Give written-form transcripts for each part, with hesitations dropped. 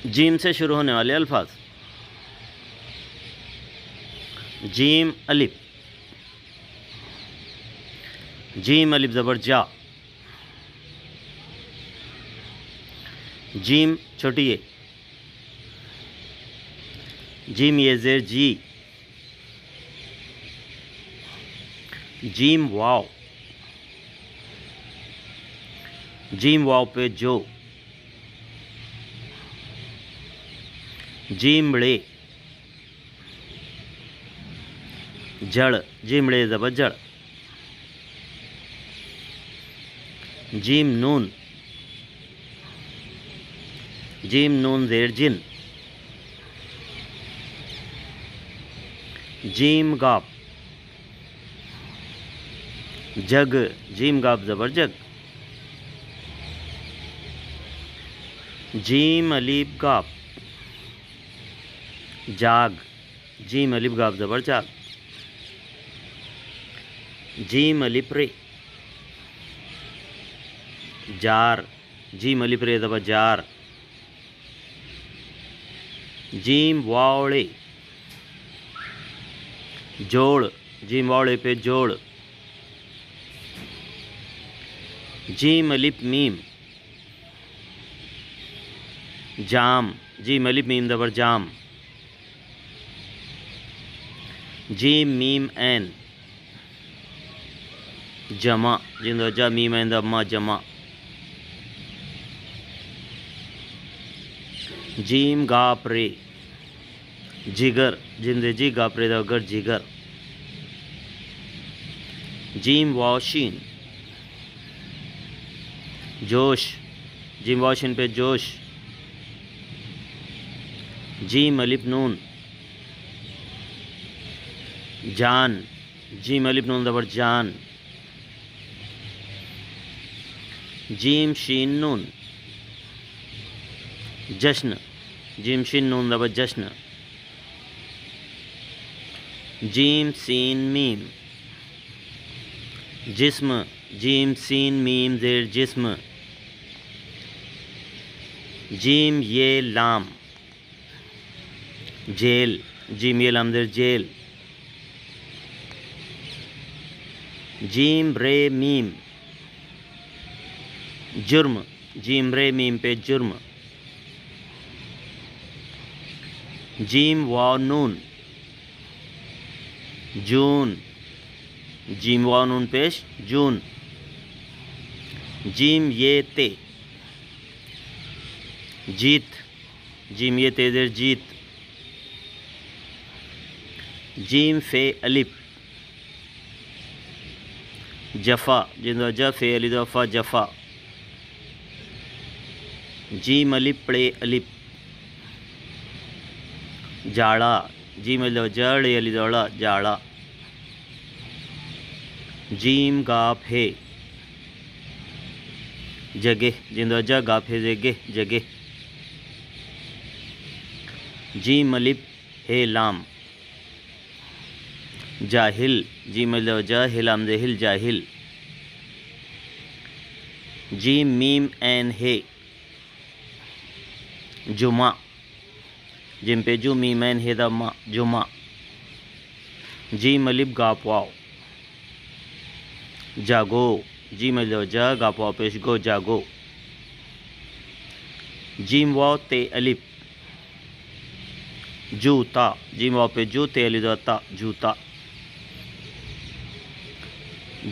Gym से शुरू होने वाले अल्फाज। जीम अलिफ, जीम अलिफ ज़बर जा, जीम छोटी ए, जीम ये ज़ेर जी, जीम वाव, जीम वाव पे जो, जीम बड़े, जड़, जीम बड़े ज़बर जड़, जीम नून, जीम नून ज़ेर जिन, जीम गाप, जग, जीम गाप ज़बर जग, जीम अलिफ गाप, जाग, जीम अलिफ गाप ज़बर जाग, जीम अलिफ रे, जार, जीम अलिफ रे ज़बर जार, जीम वावड़े, जोड़, जीम वावड़े पे जोड़, जीम अलिफ मीम, जाम, जीम अलिफ मीम ज़बर जाम, जीम मीम ऐन, जमा, जिन वजह मीम ऐन दम्मा जमा, जीम गाप रे, जिगर, जिन जी गाप रे दगर जिगर, जीम वाशिन, जोश, जीम वाशिन पे जोश, जीम अलिफ नून, जान, जीम अलिफ नून ज़बर जान, जीम शीन नून, जश्न, जीम शीन नून ज़बर जश्न, जीम सीन मीम, जिस्म, जीम सीन मीम ज़ेर जिस्म, जीम ये लाम, जेल, जीम ये लाम ज़ेर जेल, जीम रे मीम, जुर्म, जीम रे मीम पे जुर्म, जीम वाव नून, जून, जीम वाव नून पेश जून, जीम ये ते, जीत, जीम ये ते ज़ेर जीत, जीम फे अलिफ, जफ़ा, जिन वजह फे अलिफ वफ़ा जफ़ा, जीम अलिफ पड़े अलिफ, जाड़ा, जीम अलिफ जड़ अलिफ दौड़ा जाड़ा, जीम गाप है, जगह, जिन वजह गाप है जगह जगह, जीम अलिफ है लाम, जाहिल, जीम अलिफ वजह हिलाम जहिल जाहिल, जीम मीम ऐन है, जुमा, जिम पे जू मीम ऐन है दम्मा जुमा, जीम अलिफ गाप वाव, जागो, जीम अलिफ वजह गाप वाव पेश गो जागो, जीम वाव ते अलिफ, जूता, जीम वाव पे जू ते अलिफ ता जूता,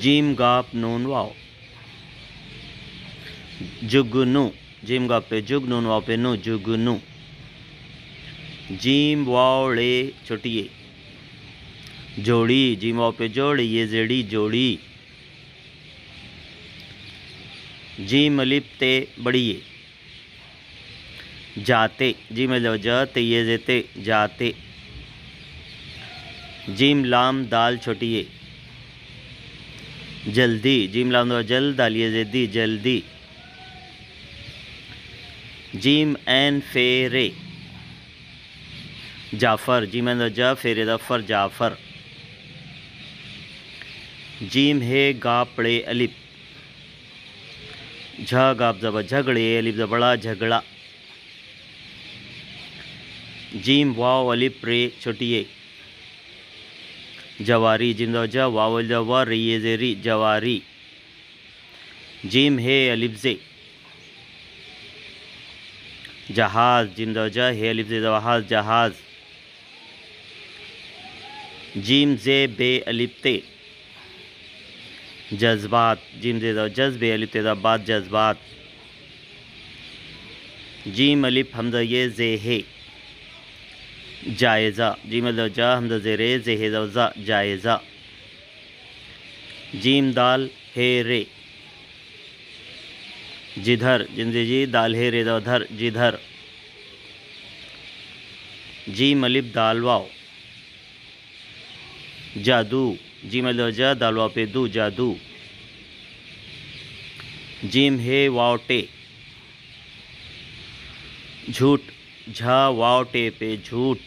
जीम गाप नून वाव, जुगनू, जीम गाप पे जुग नून वाव पे नू जुगनू, जीम वाव ड़े छोटी ए, जोड़ी, जीम वाव पे जोड़ी ये जेड़ी जोड़ी, जीम अलिफ ते बड़ी ए, जाते, जीम अलिफ जाते ये जेते जाते, जीम लाम दाल छोटी ए, जल्दी, जीम लाम दो जल दाल ये जेदी जल्दी, जीम ऐन फेरे, जाफ़र, जीम ऐन जा फेरे दफ़र जाफ़र, जीम है गाप पड़े अलिफ, झ गाप ज़बर झगड़े अलिफ ज़बड़ा झगड़ा, जीम वाव अलिफ रे छोटी ए जवारी जिम द ज वाव द व री ये जे री जवारी जीम हे अलिफ जे जहाज जिम द ज हे अलिफ जे जहाज जहाज जीम जे बे अलिफ ते जज्बात जिम जे द जज्बे अलिफ ते द बात जज्बात जीम अलिफ हमद ये जे हे जायज़ा जीम द जा हमद जे रे जे हे द जा जायज़ा जीम दाल हे रे जिधर जिम जे जी दाल हे रे द धर जिधर जीम अलिफ दाल वाव जादू जीम द जा दाल वाव पे दू जादू जीम हे वाव टे झूठ झा वाव टे पे झूठ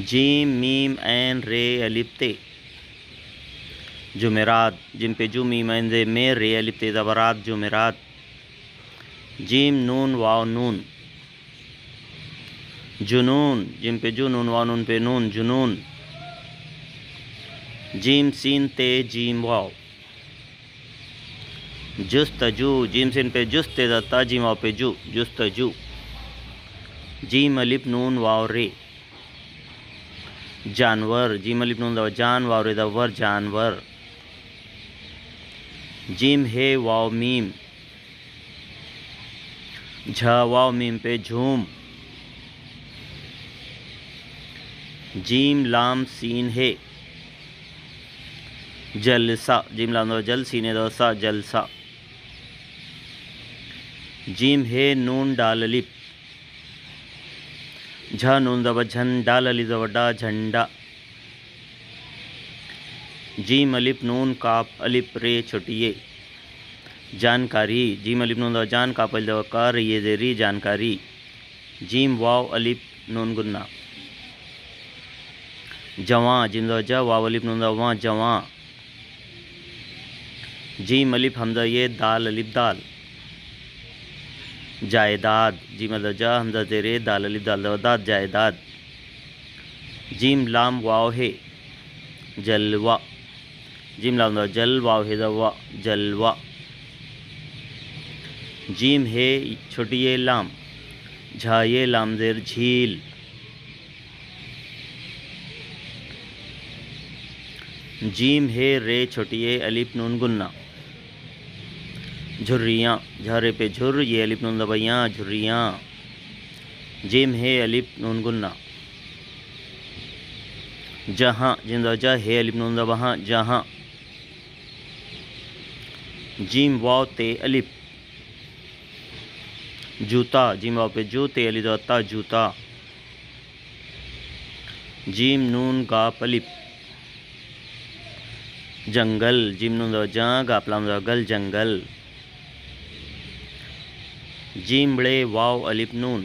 जीम मीम ऐन रे अलिफ ते जुमेरात जिम पे जू मीम ऐन रे में रे अलिफ ते ज़बरात जुमेरात जीम नून वाव नून जुनून जिम पे जू नून वाव नून पे नून जुनून जीम सीन ते जीम वाव जुस्तजू जीम सिन पे जुस्ते ता जीम वाव पे जू जुस्तजू जीम अलिफ नून वाव रे जानवर जीम अलिफ नून द जान वाव रे द वर जानवर जीम हे वाव मीम झ वाव मीम पे झूम जीम लाम सीन है जलसा जीम लाम द जल सीने द सा जलसा जीम हे नून डाल अलिफ झ नून दब झन डाल अलिफ दब डा झंडा जीम अलिफ नून काप अलिफ रे छोटी ए जानकारी जीम अलिफ नून दब जान काप अलिफ दब कार ये जे री जानकारी जीम वाव अलिफ नून गुन्ना जवां जिम द ज वाव अलिफ नून द वां जवां जीम अलिफ हमदा ये दाल अलिफ दाल जायदाद जीम द जा हमदा जेरे दाल अलिफ दाल द दाद जायदाद जीम लाम वाव है जलवा जीम लाम द जल वाव है द वा जलवा जीम है छोटी ये लाम झा ये लाम जेर झील जीम है रे छोटी ये अलिफ नून गुन्ना झुर्रियाँ झरे पे झुर ये अलिफ नून दबैयाँ झुर्रियाँ जिम है अलिफ नून गुन्ना जहाँ जिम द जा है अलिफ नून दबहाँ जहाँ जीम वाव ते अलिफ जूता जिम वाव पे जू ते अलिफ ता जूता जीम नून गाप अलिफ जंगल जिम नून द जा गापलाम द गल जंगल जीम बड़े वाव अलिफ नून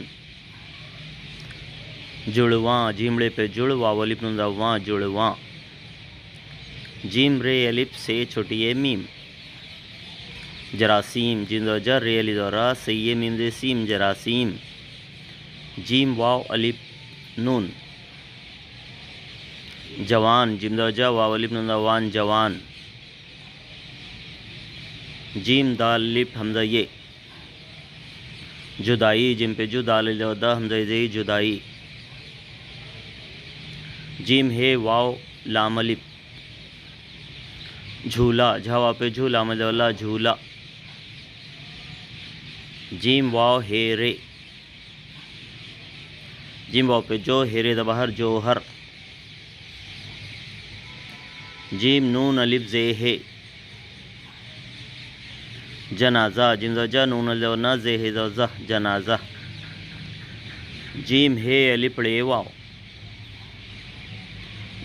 जुड़वां जीमड़े पे जुड़ वाव अलिफ नून द वां जुड़वां जीम रे अलिफ से छोटी ए मीम जरासीम जिम द जर रे अलिफ द रा से ये मीम दे सीम जरासीम जीम वाव अलिफ नून जवान जिम द जा वाव अलिफ नून द वान जवान जीम दाल अलिफ हमदा ये जुदाई जिम पे जू दाल अलिफ द हमदा ये जुदाई जीम हे वाव लाम अलिफ झूला झवा पे झूला मजला झूला जीम वाव हे रे जिम वाव पे जो हेरे द बाहर जोहर जीम नून अलिफ जे है जनाजा जिम द जा नून अलिफ न जे है द जनाजा जीम हे अलिफ रे वाव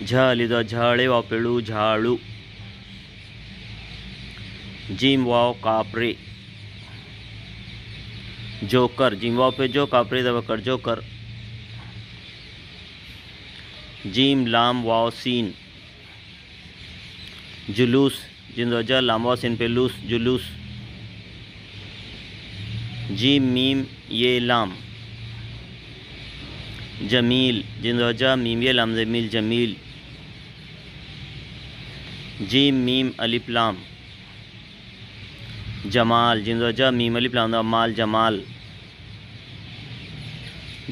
झ अलिफ द झाड़े वाव पेड़ू झाड़ू जीम वाव कापरे जोकर जिम वाव पे जो कापरे दबकर जोकर जीम लाम वाव सीन जुलूस जिम द जा लाम वाव सीन पे लूस जुलूस जीम मीम ये लाम जमील, जिम ज़ा मीम ये लाम ज़मील जमील। जीम मीम अलिफ लाम, जमाल, जिम ज़ा मीम अलिफ लाम माल जमाल।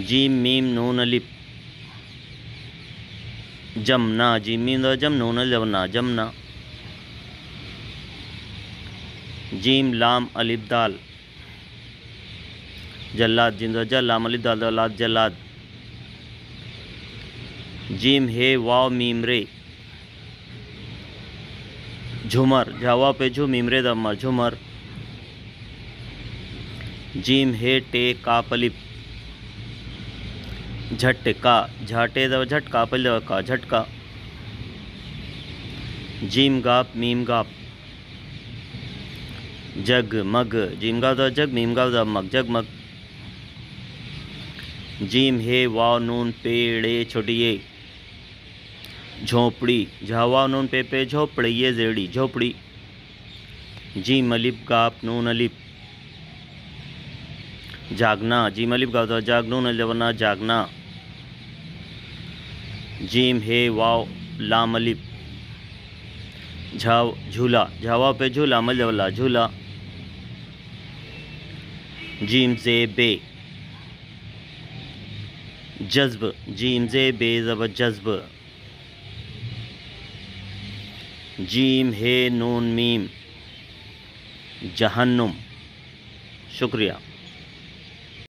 जीम मीम नून अलिफ, जमना, जीम मीम जम नून जमना जमना। जीम लाम अलिफ दाल, जल्लाद, जिम ज़ा लाम अलिफ दाल लाद जल्लाद। जीम हे वाव मीम रे, झुमर, झावा पे झू मीम रे दम्मा झुमर। जीम हे टे काफ अलिफ, झटका, झाटे दवा झटका पहले दवा का झटका। जीम गाप मीम गाप, जगमग, जीम गाप दवा जग मीम गाप दवा मग जगमग। जीम हे वाव नून पेड़े छोटी ये, झोपड़ी, झावा नून पे झोपड़ी ये जेड़ी झोपड़ी। जीम अलिफ गाप नून अलिफ, जागना, जीम अलिफ गाप दवा जाग नून अलिफ जागना। जीम हे वाव लाम अलिफ, झूला, झावा पे झूला मलवला झूला। जीम से बे, जज्ब, जीम से बे जब जज्ब। जीम हे नून मीम, जहन्नुम। शुक्रिया।